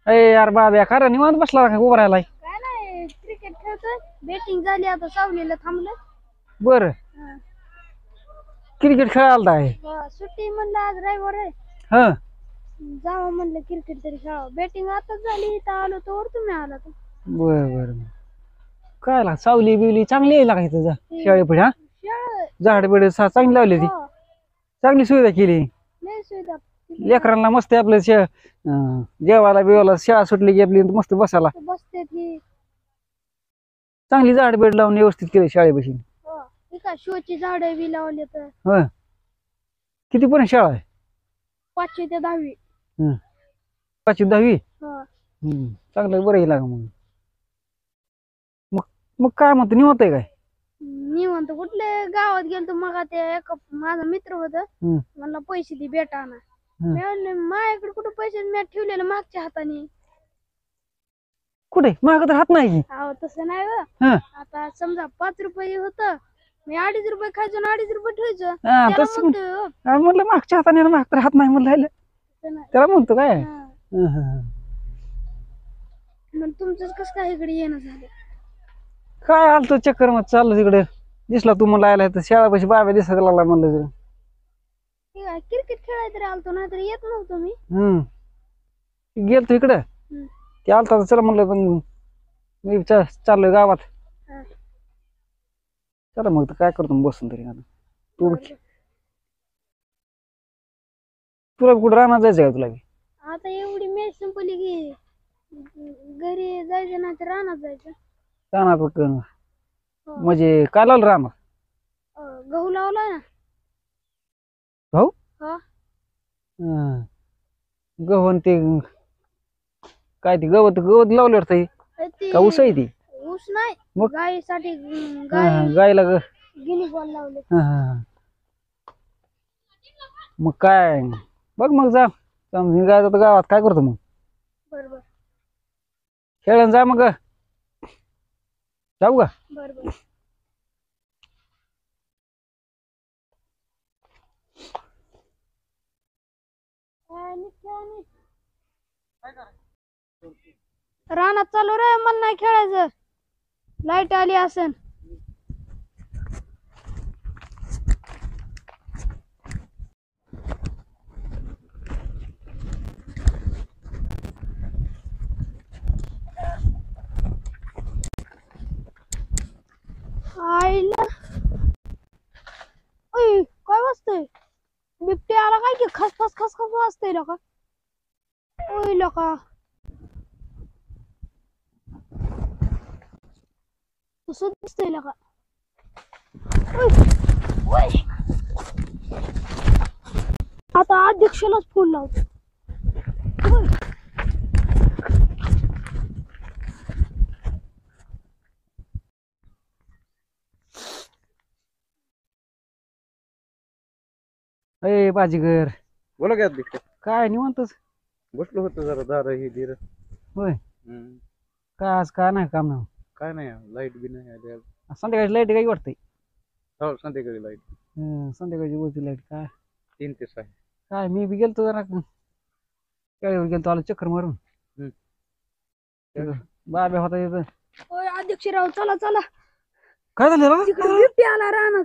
अरे यार बाब्या खरं निवांत बसला का उभा राहिलाय? काय नाही क्रिकेट खेळतोय. बॅटिंग झाली आता सावलीला थांबलं. बर हा. क्रिकेट खेळायला आहे. सुट्टी म्हणलं आज रविवार आहे. हा जावं म्हणलं क्रिकेट तरी खेळावं. बॅटिंग आताच झाली इथं आलो तर तुम्ही आला तर. बर बर काय ला सावली बिवली चांगली आहे लागायचं तुझा शाळे पुढे हा शाळा झाड बिड चांगली लावली ती हो, चांगली सुविधा केली लय सुविधा लेकरांना मस्त आहे आपलं जेवायला बिवायला शाळा सुटली की आपली मस्त बसायला बसते ती. चांगली झाड बेड लावून व्यवस्थित केली शाळेपाशी. हो, हे काय शोची झाडं बी लावले तर. होय किती पण शाळा आहे? 5वी ते 10वी. 5वी 10वी. हो. चांगलं बरं लागा मग. मग मग काय म्हणतो निवांत आहे काय? निवांत कुठले गावात गेलतो मग ते एक माझा मित्र होत म्हणला पैसे दे बेटा आणा. मी म्हणले माझ्याकडे कुठे पैसे मी ठेवलेले मागच्या हाताने. कुठे माझ्याकडे तर हात नाही की. अहो तसं नाही व. हं. आता समजा 5 रुपये होत मी 2.5 रुपये खायचो आणि 2.5 रुपये ठेवायचो. हा, त्याला तसं म्हणतोय हो. म्हणलं मागच्या हाताने आणि मागच्या हात नाही म्हणलं राहिलं. तसं नाही. त्याला म्हणतो काय हा. मग तुमचंच कसं काय इकडे येणं झालं? काय आलतो चक्कर मग चाललो तिकडे दिसला तू म्हणला आलाय तर शाळापाशी बाबा दिसायला लागला म्हणलं ठीक आहे क्रिकेट खेळायला तरी आलतो नाही तर येत नव्हतो मी. गेलतो इकडं ते आलता तर चला म्हणलं पण मी चाललोय गावात. हा. चला मग काय करतो मग बसून तरी आता तू तुला कुठं राहणार जायचं का तुला? आता एवढी मॅच संपली की घरी जायचं नाही तर रानात जायचं. राहणार म्हणजे काय लावलं राहणार? गहू लावला ना. भाऊ हा. गव्हाण ते काय ते गवत गवत लावलं वाटतं का ऊस आहे ती? ऊस नाही मग? गायीसाठी गायला गिनी बॉल लावले. मग काय बघ मग जा निघायचं तर गावात काय करतो मग? बरोबर खेळून जा मग जाऊ का? बरोबर. रानात चालू रे मला नाही खेळायचं. लाईट आली असन. आईला ओय काय वाजतंय? बिबटे आला काय की खसखस खसखस वाजतंय लोका. ओय लोका तसं दिसतंय लोका. ओय आता अध्यक्षालाच फोन लावतो. ए बाजीगर बोला काय अध्यक्ष? काय निवांतच बसलो होतो जरा दार ही धीर. होय काय आज काय नाही काम नाही काय नाही लाईट बी नाही आली आज. संध्याकाळची लाईट काही वाटतंय? हो संध्याकाळी लाईट संध्याकाळची बोलती लाईट काय 3 ते 6. काय मी बी गेलतो जरा केळीवर गेलतो आलो चक्कर मारून. बाब्या होता येत. ओय अध्यक्षराव चला चला. काय झालं बिबटे आला रानात.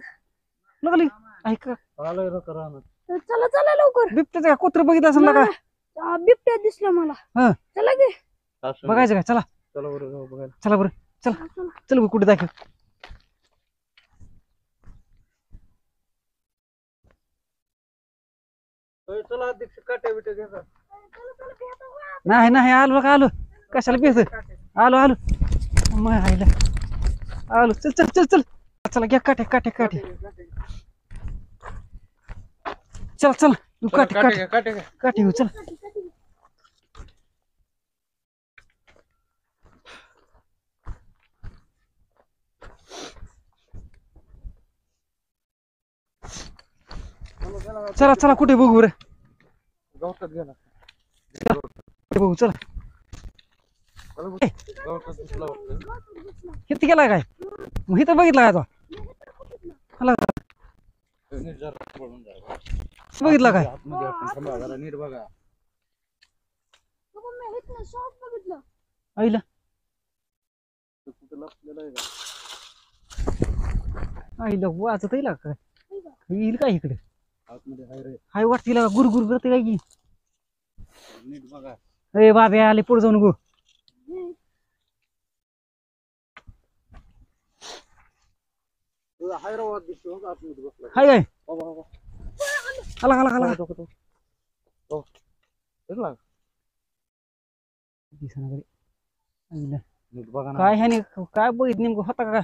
लागली ऐका आलोय रे रानात. चला चला लवकर. बिबट्याचं कुत्र बघितलं असेल ना का? बिबट्या दिसला मला. हा. चला गे बघायचं काय? चला चला बरं जाऊ बघायला. चला बरं चला चल कुठे दाखव. चला अध्यक्ष काट्या बिट्या घ्या. नाही नाही आलो का आलो कशाला पेस आलो आलो मग आईला आलो चल चल चल चल चला घ्या काट्या काट्या काट्या चल चल काट्या काट्या काट्या घ्या. काठी घेऊ चल. चला चला कुठे बघू रे गवतात गेला. बघू चला गवतात दिसला वाटतं. किती गेला काय मग इथं बघितला काय तो नीट जरा पळून जा. बघितला काय आतमध्ये आपण थांबा जरा नीट बघा. ना शॉप बघितलं. आईला तो कुठं लपलेला आहे का? आईला वाचत येईल काय येईल काय इकडे आतमध्ये हाय रे. हाय वाटतील गुरगुर करते काय की नीट बघा. ए बाबे आले पुढे जाऊन गो तुझा हाय राव दिसतो हो का आतमध्ये बसला. हाय काय बाबा बाबा. आला आला आला हो. दिसला? दिसेना गड्या. आईला नीट बघा ना. काय ह्याने काय बघित नेमकं होता का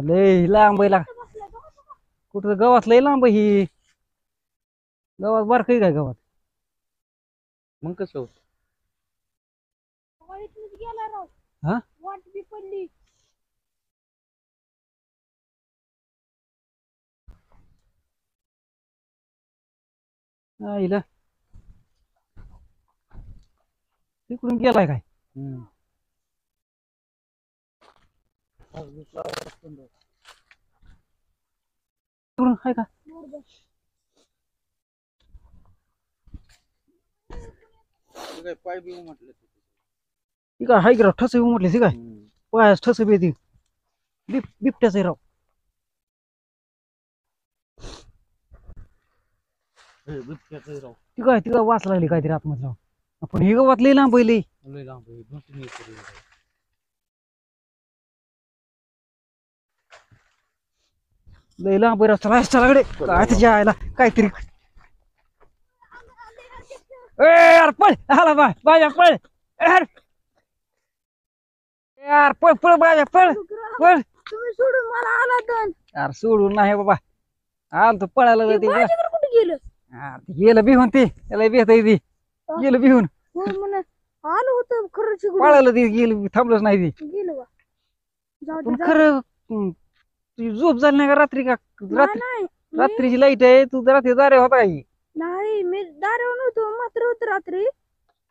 लय लांब आहे लाग कुठं गावात लय लांब आहे ही गावात बार काही काय गावात मग कसं होत? वाईटच गेला राव. हा वाट बी पडली. आईला तिकडून गेलाय काय आज दिसला सुंदर. तिकडून हाय का ते काय पाय बी म्हटलं. ती काय हाय की राव ठस म्हटली ती काय पायास ठस बी ती बिबट्याच आहे राव बिबट्याचं राव. ती काय वाच लागली काहीतरी आतमध्ये राव आपण हे गावात लय लांब आहे लय लय लांब आहे. 2-3 एकर आहे. लय लांब आहे राव चला चला कडे काय त्याच्या आयला काहीतरी ए यार पळ आला बाजा पळ यार यार पळ पळ बाजा पळ पळ तुम्ही सोडून मला आला तर यार सोडून नाही बाबा आल तो पळायला ते ते बाजीगर कुठे गेलं? गेलं बिहून ते त्याला बेहता ती गेलं बिहून हो म्हण आलं होतं खरंच इकडून. पळायला ते गेलं थांबलंच नाही ती गेलं बा. जाऊ दे, पण जाऊ दे. खरं तुझी झोप झाली नाही का रात्री का नाही, नाही. रात्रीची लाईट आहे तू रात्री दारे होता काही नाही मी दारावर नव्हतो मात्र होत रात्री.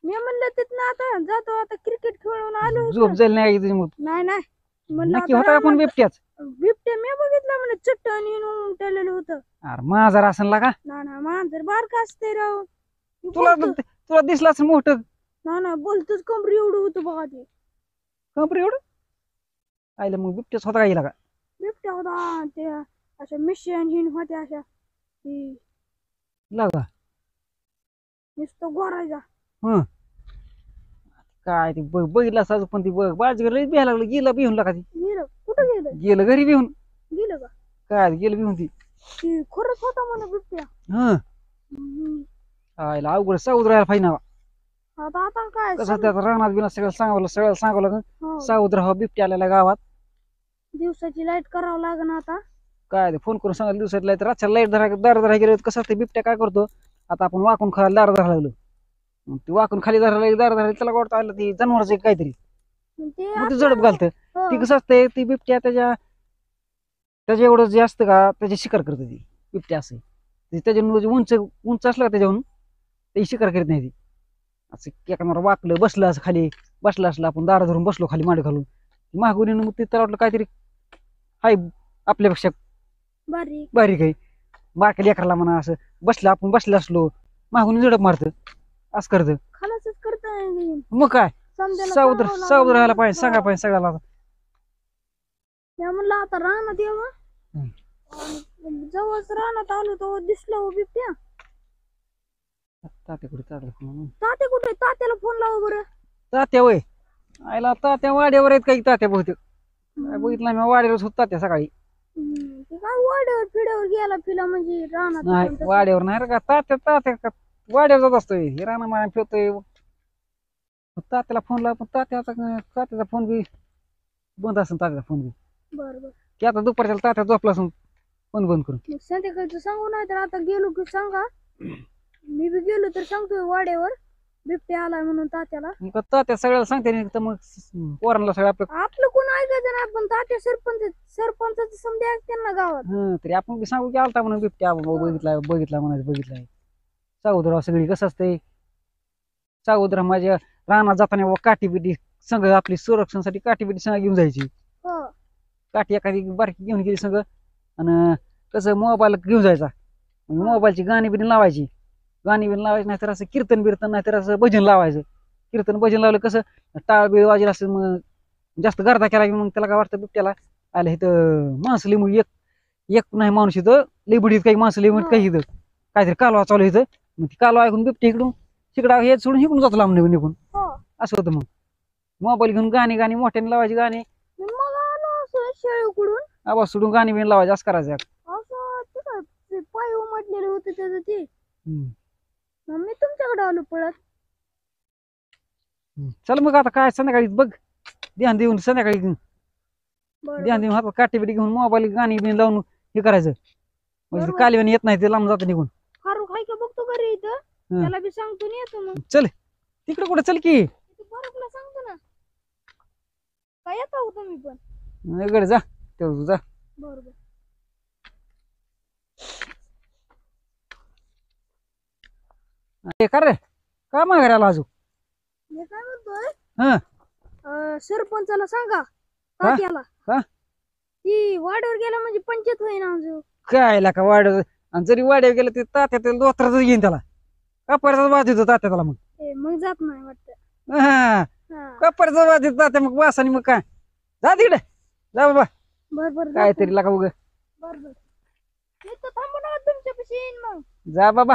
मी म्हणलं तिथनं आता जातो आता क्रिकेट खेळून आलो झोप होतो. झाली नाही तुझी मग नाही नाही म्हणलं नक्की आता होता का पण रानात- बिबट्याच बिबट्या मी बघितला म्हणे चट्टानी उमटलेलं होतं. अरे माझा असला का ना ना मांजर बारका असते राव. तुला तुला दिसला असं मोठं ना ना बोलतोच कमरी एवढं होतं बघा ते. कंपनी एवढं आईला मग बिबट्याच होता का गेला का बिबट्या होता ते अशा मिशन हिन होत्या अशा ती लागा नुसतं गोरायचा. हं काय ते बघितलं असं पण ती बाजूला लई बिहा लागलं गेलं बिहून लागा ती गेलं कुठं गेलं? गेलं घरी बिहून गेलं का? काय गेलं बिहून ती ती खरंच होता म्हणे बिबट्या. हं हम्म. आईला अवघड सावध राहायला पाहिजे ना आता आता काय कसं त्यात रानात बिना सगळं सांगावं लागेल हो. सावध राहा बिबट्या आलेला गावात दिवसाची लाईट करावं लागेल आता. काय ते फोन करून सांगायला दिवसात लाईट रातच्या लाईट दार धरा गेले कसं असते बिबट्या काय करतो आता आपण वाकून खायला दार धरायला लागलो मग ती वाकून खाली धरायला दार धरायला त्याला वाटतं आलं ती जनावरचं काहीतरी मग ते मग ती झडप घालतं हो. ती कसं असते ती बिबट्या त्याच्या एवढं जे असतं का त्याची शिकार करते ती बिबट्या असं त्याच्या उंच उंच असलं का त्याच्याहून ते शिकार करीत नाही ती असं एखाद्यावर वाकलं बसलं असं खाली बसलं असलं आपण दारा धरून बसलो खाली मांडी घालून मागून येणं मग त्याला वाटलं काहीतरी हाय आपल्यापेक्षा बारीक बारीक आहे बारक्या लेकराला म्हणा असं बसलं आपण बसलं असलो मागून झडप मारतं असं करतं खलासच करताय मग काय समजायला सावध सांगावं लागेल. सावध राहायला पाहिजे सांगा पाहिजे सगळ्याला मी म्हणलं आता रानात यावं आणि जवळच रानात आलो तो दिसला हो बिबट्या. तात्या कुठे तात्या कुठे? तात्याला फोन लावा बरं. तात्या वय आयला तात्या वाड्यावर आहेत काही तात्या बहुतेक काय बघितलं मी वाड्यावरच होत तात्या सकाळी ते काय वाड्यावर फिड्यावर गेला फिला म्हणजे रानात नाही पण तसं. वाड्यावर नाही रे का तात्या तात्या का वाड्यावर जात असतोय हे राणा माया फिरतोय तात्याला फोन लाव पण तात्याचा फोन बी बंद असेल तात्याचा फोन बी बरं बरं की आता दुपारच्या तात्या झोपला असून फोन बंद करून मग संध्याकाळचं सांगू नाही तर आता गेलो की सांगा. मी बी गेलो तर सांगतोय वाड्यावर बिबट्या आलाय म्हणून तात्याला. मग तात्या सगळ्याला सांगते नाही तर मग पोरांना सगळं आपलं आपलं कोण ऐकायचं नाही पण तात्या सरपंच समजा त्यांना गावात. तरी आपण बी सांगू की आलता म्हणून बिबट्या बघितला म्हणायचं बघितलाय सावधराव सगळी कसं असतंय सावधराव माझ्या रानात जाताना काठी बिटी संघ आपली संरक्षणासाठी काठी बिटी संघ घेऊन जायची हो काठी एखादी बारकी घेऊन गेली संघ आणि कसं मोबाईल घेऊन जायचा मोबाईलची गाणी बिणी लावायची गाणी बिन लावायचं नाही तर असं कीर्तन बिर्तन नाही तर असं भजन लावायचं. कीर्तन भजन लावलं कसं टाळ बिळ वाजेल असं मग जास्त गर्दा केला की मग त्याला काय वाटतं बिबट्याला आलं इथं माणसं लई मग एक एक नाही माणूस इथं लई बुडीत काही माणसं लई म्हणत काही इथं काहीतरी कालवा चालू इथं. मग ती कालवा ऐकून बिबटे इकडून तिकडं हे सोडून इकडून जातो लांब निघून हो असं होतं. मग मोबाईल घेऊन गाणी गाणी मोठ्याने लावायची गाणी मग आलो असं शेळी उकडून आवाज सोडून गाणी बिन लावायची असं करायचं. असं ते काय ते पाय उमटलेलं होतं त्याचं ते हम्म. मग मी तुमच्याकडे आलो पळत. चल मग आता काय संध्याकाळी बघ ध्यान देऊन संध्याकाळी बरं ध्यान देऊन हातात काठी बिटी घेऊन मोबाईल गाणी बिन लावून हे करायचं म्हणजे बरोबर. कालव्याने येत नाही ते लांब जातं निघून. फारुख हाय का बघतो घरी इथं त्याला बी सांगतो आणि येतो मग चल तिकडे कुठं चल की इथं फारुखला सांगतो ना काय येतो तुम्ही पण इकडे जा तेवढं जा. बरोबर हे कर रे का माघारी आला अजून. मी काय म्हणतोय हा सरपंचाला सांगा का? तात्याला का? ती वाड्यावर गेला म्हणजे पंचायत होईना अजून. काय का वाड्या आणि जरी वाड्यावर गेलं ते तात्या त्याला दोत्राच घेईन त्याला कपाऱ्याचा वाज येतो तात्या त्याला मग मग जात नाही वाटतं. हा हा कपाऱ्याचा वाज येतो तात्या मग वासाने मग काय जा तिकडे जा बाबा बर काहीतरी लागा उग बर बर मी तर थांबू ना तुमच्यापाशी येईन मग. जा बाबा